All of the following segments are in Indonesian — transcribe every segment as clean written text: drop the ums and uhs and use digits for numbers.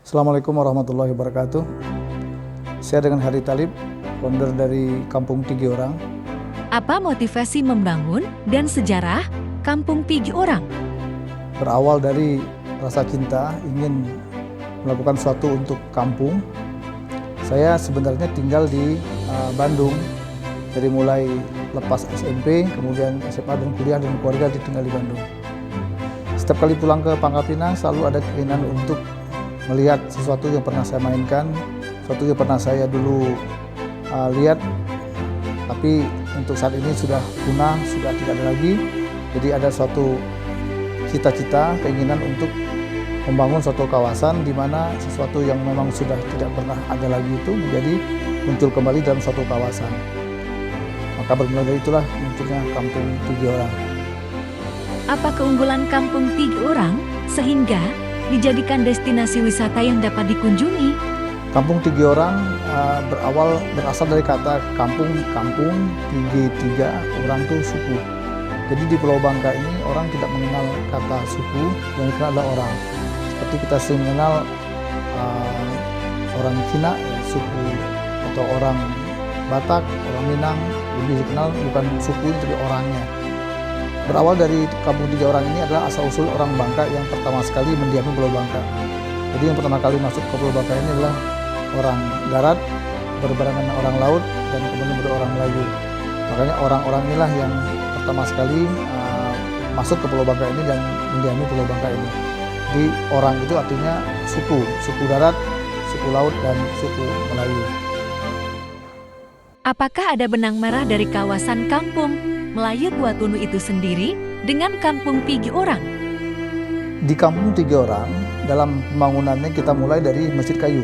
Assalamualaikum warahmatullahi wabarakatuh. Saya dengan Hari Talib, founder dari Kampung Tiga Orang. Apa motivasi membangun dan sejarah Kampung Tiga Orang? Berawal dari rasa cinta, ingin melakukan sesuatu untuk kampung. Saya sebenarnya tinggal di Bandung, dari mulai lepas SMP, kemudian SMA dan kuliah dan keluarga tinggal di Bandung. Setiap kali pulang ke Pangkal Pinang selalu ada keinginan untuk melihat sesuatu yang pernah saya mainkan, sesuatu yang pernah saya dulu lihat, tapi untuk saat ini sudah punah, sudah tidak ada lagi. Jadi ada suatu cita-cita, keinginan untuk membangun suatu kawasan di mana sesuatu yang memang sudah tidak pernah ada lagi itu menjadi muncul kembali dalam suatu kawasan. Maka bermula dari itulah munculnya Kampung Tiga Orang. Apa keunggulan Kampung Tiga Orang sehingga dijadikan destinasi wisata yang dapat dikunjungi? Kampung Tiga Orang berasal dari kata kampung, tiga orang itu suku. Jadi di Pulau Bangka ini orang tidak mengenal kata suku, yang dikenal adalah orang. Seperti kita sering mengenal orang Cina, suku, atau orang Batak, orang Minang, lebih dikenal bukan suku tapi orangnya. Berawal dari Kampung Tiga Orang ini adalah asal-usul orang Bangka yang pertama sekali mendiami Pulau Bangka. Jadi yang pertama kali masuk ke Pulau Bangka ini adalah orang darat, berbarengan orang laut, dan kemudian orang Melayu. Makanya orang-orang inilah yang pertama sekali masuk ke Pulau Bangka ini dan mendiami Pulau Bangka ini. Jadi orang itu artinya suku darat, suku laut, dan suku Melayu. Apakah ada benang merah dari kawasan Kampung Melayu Tua Tunu itu sendiri dengan Kampung Tiga Orang? Di Kampung Tiga Orang, dalam pembangunannya kita mulai dari Masjid Kayu.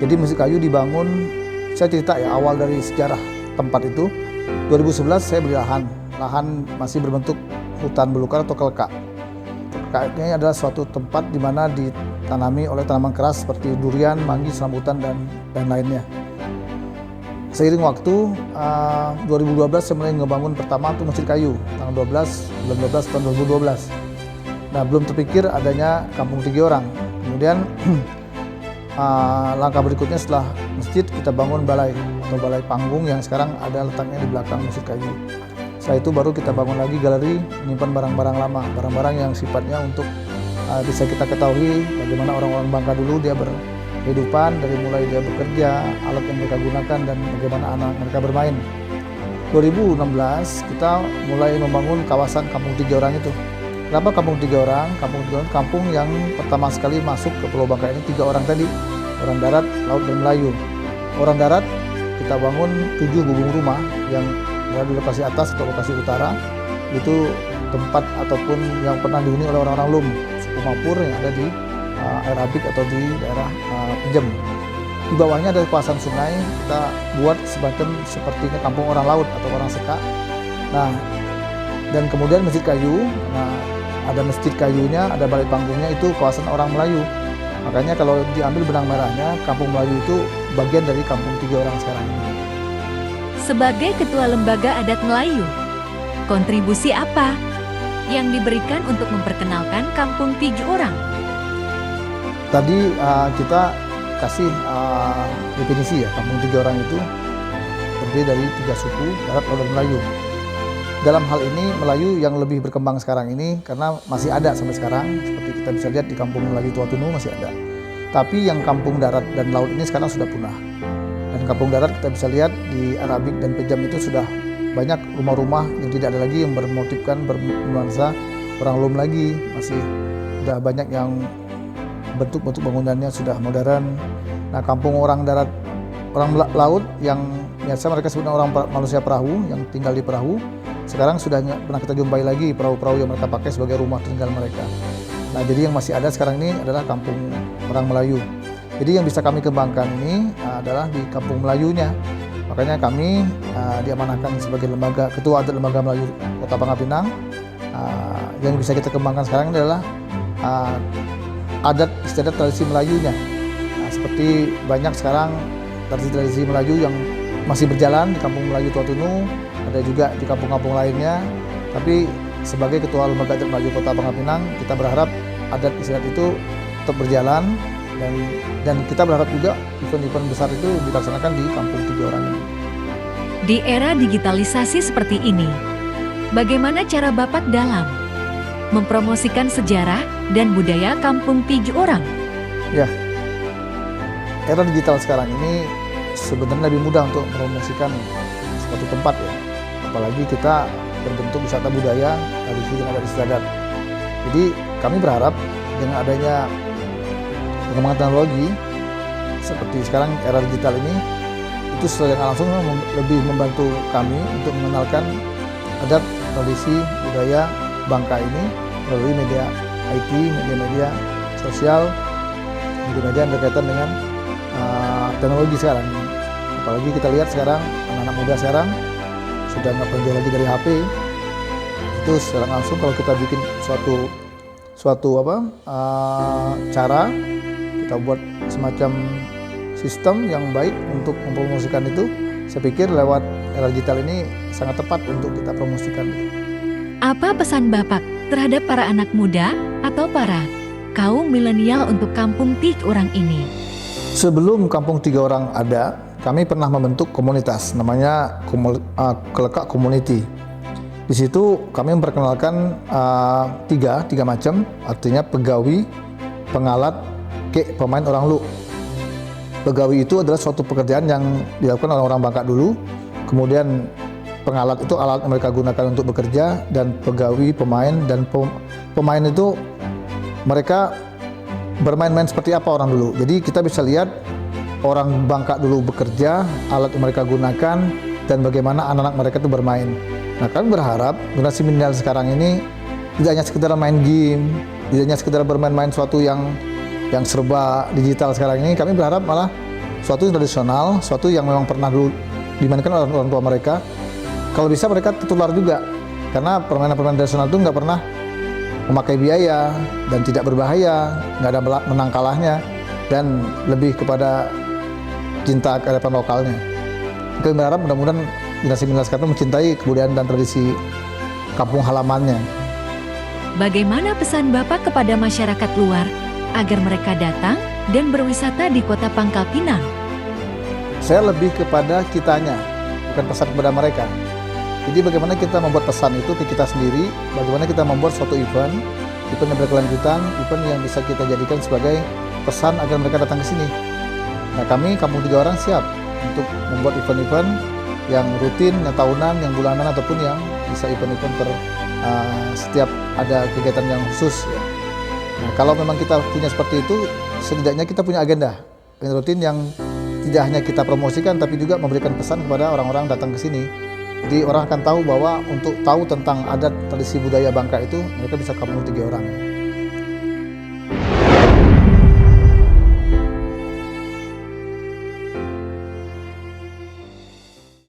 Jadi Masjid Kayu dibangun, saya cerita ya awal dari sejarah tempat itu. 2011 saya beli lahan masih berbentuk hutan belukar atau kelekak. Kelekak ini adalah suatu tempat di mana ditanami oleh tanaman keras seperti durian, manggis, rambutan, dan lainnya. Seiring waktu, 2012 saya mulai ngebangun pertama itu Masjid Kayu, tanggal bulan 12 tahun 2012. Nah, belum terpikir adanya Kampung Tiga Orang. Kemudian langkah berikutnya setelah masjid kita bangun balai atau balai panggung yang sekarang ada letaknya di belakang Masjid Kayu. Setelah itu baru kita bangun lagi galeri menyimpan barang-barang lama, barang-barang yang sifatnya untuk bisa kita ketahui bagaimana orang-orang Bangka dulu dia kehidupan, dari mulai dia bekerja, alat yang mereka gunakan, dan bagaimana anak mereka bermain. 2016 kita mulai membangun kawasan Kampung Tiga Orang itu. Kenapa Kampung Tiga Orang? Kampung Tiga Orang kampung yang pertama sekali masuk ke Pulau Bangka ini 3 orang tadi, orang darat, laut, dan Melayu. Orang darat kita bangun 7 gubung rumah yang berada di lokasi atas atau lokasi utara. Itu tempat ataupun yang pernah dihuni oleh orang-orang Lum, suku Mapur yang ada di air Abik atau di daerah Pejem. Di bawahnya ada kawasan sungai, kita buat semacam sepertinya kampung orang laut atau orang Seka. Nah, dan kemudian Masjid Kayu, ada Masjid Kayunya, ada balai panggungnya, itu kawasan orang Melayu. Makanya kalau diambil benang merahnya, Kampung Melayu itu bagian dari Kampung Tiga Orang sekarang ini. Sebagai Ketua Lembaga Adat Melayu, kontribusi apa yang diberikan untuk memperkenalkan Kampung Tiga Orang? Tadi kita kasih definisi ya, Kampung Tiga Orang itu terdiri dari 3 suku, darat, laut, dan Melayu. Dalam hal ini Melayu yang lebih berkembang sekarang ini karena masih ada sampai sekarang, seperti kita bisa lihat di Kampung Melayu Tua Tunu masih ada. Tapi yang kampung darat dan laut ini sekarang sudah punah. Dan kampung darat kita bisa lihat di Arabik dan Pejam itu sudah banyak rumah-rumah yang tidak ada lagi yang bermotifkan bernuansa orang Lum lagi, masih sudah banyak yang bentuk-bentuk bangunannya sudah modern. Nah, kampung orang darat, orang laut yang biasa mereka sebut orang manusia perahu yang tinggal di perahu, sekarang sudah pernah kita jumpai lagi perahu-perahu yang mereka pakai sebagai rumah tinggal mereka. Nah, jadi yang masih ada sekarang ini adalah kampung orang Melayu. Jadi yang bisa kami kembangkan ini adalah di kampung Melayunya. Makanya kami diamanahkan sebagai ketua adat lembaga Melayu Kota Pangkal Pinang. Yang bisa kita kembangkan sekarang ini adalah adat istiadat tradisi Melayunya. Nah, seperti banyak sekarang tradisi-tradisi Melayu yang masih berjalan di Kampung Melayu Tua Tunu, ada juga di kampung-kampung lainnya. Tapi sebagai Ketua Lembaga Adat Melayu Kota Pangkal Pinang, kita berharap adat istiadat itu tetap berjalan dan kita berharap juga event-event besar itu dilaksanakan di Kampung Tiga Orang ini. Di era digitalisasi seperti ini, bagaimana cara Bapak dalam mempromosikan sejarah dan budaya Kampung Tiga Orang? Ya, era digital sekarang ini sebenarnya lebih mudah untuk mempromosikan suatu tempat ya. Apalagi kita berbentuk wisata budaya, tradisi dan adat istiadat. Jadi kami berharap dengan adanya perkembangan teknologi seperti sekarang era digital ini, itu secara langsung lebih membantu kami untuk mengenalkan adat, tradisi, budaya Bangka ini melalui media IT, media-media sosial, media-media yang berkaitan dengan teknologi sekarang. Apalagi kita lihat sekarang anak-anak muda sekarang sudah nggak perlu lagi dari HP. Itu secara langsung kalau kita bikin suatu cara, kita buat semacam sistem yang baik untuk mempromosikan itu, saya pikir lewat era digital ini sangat tepat untuk kita promosikan. Apa pesan Bapak terhadap para anak muda atau para kaum milenial untuk Kampung Tiga Orang ini? Sebelum Kampung Tiga Orang ada, kami pernah membentuk komunitas namanya Kelekak Community. Di situ kami memperkenalkan tiga macam, artinya pegawi, pengalat, pemain orang lu. Pegawi itu adalah suatu pekerjaan yang dilakukan oleh orang Bangka dulu. Kemudian pengalat itu alat yang mereka gunakan untuk bekerja, dan pegawi, pemain, dan pemain itu mereka bermain-main seperti apa orang dulu. Jadi kita bisa lihat orang Bangka dulu bekerja, alat yang mereka gunakan, dan bagaimana anak-anak mereka itu bermain. Nah, kami berharap generasi milenial sekarang ini tidak hanya sekedar main game, tidak hanya sekedar bermain-main suatu yang serba digital sekarang ini. Kami berharap malah suatu yang tradisional, suatu yang memang pernah dulu dimainkan oleh orang tua mereka. Kalau bisa mereka tertular juga, karena permainan-permainan tradisional itu nggak pernah memakai biaya dan tidak berbahaya, nggak ada menang kalahnya, dan lebih kepada cinta kearifan lokalnya. Kami berharap mudah-mudahan generasi milenial sekarang mencintai kebudayaan dan tradisi kampung halamannya. Bagaimana pesan Bapak kepada masyarakat luar agar mereka datang dan berwisata di Kota Pangkal Pinang? Saya lebih kepada kitanya, bukan pesan kepada mereka. Jadi bagaimana kita membuat pesan itu ke kita sendiri, bagaimana kita membuat suatu event yang berkelanjutan, event yang bisa kita jadikan sebagai pesan agar mereka datang ke sini. Nah, kami Kampung Tiga Orang siap untuk membuat event-event yang rutin, yang tahunan, yang bulanan, ataupun yang bisa event-event setiap ada kegiatan yang khusus. Ya. Nah, kalau memang kita punya seperti itu, setidaknya kita punya agenda yang rutin yang tidak hanya kita promosikan, tapi juga memberikan pesan kepada orang-orang datang ke sini. Jadi orang akan tahu bahwa untuk tahu tentang adat, tradisi, budaya Bangka itu, mereka bisa Kampung Tiga Orang.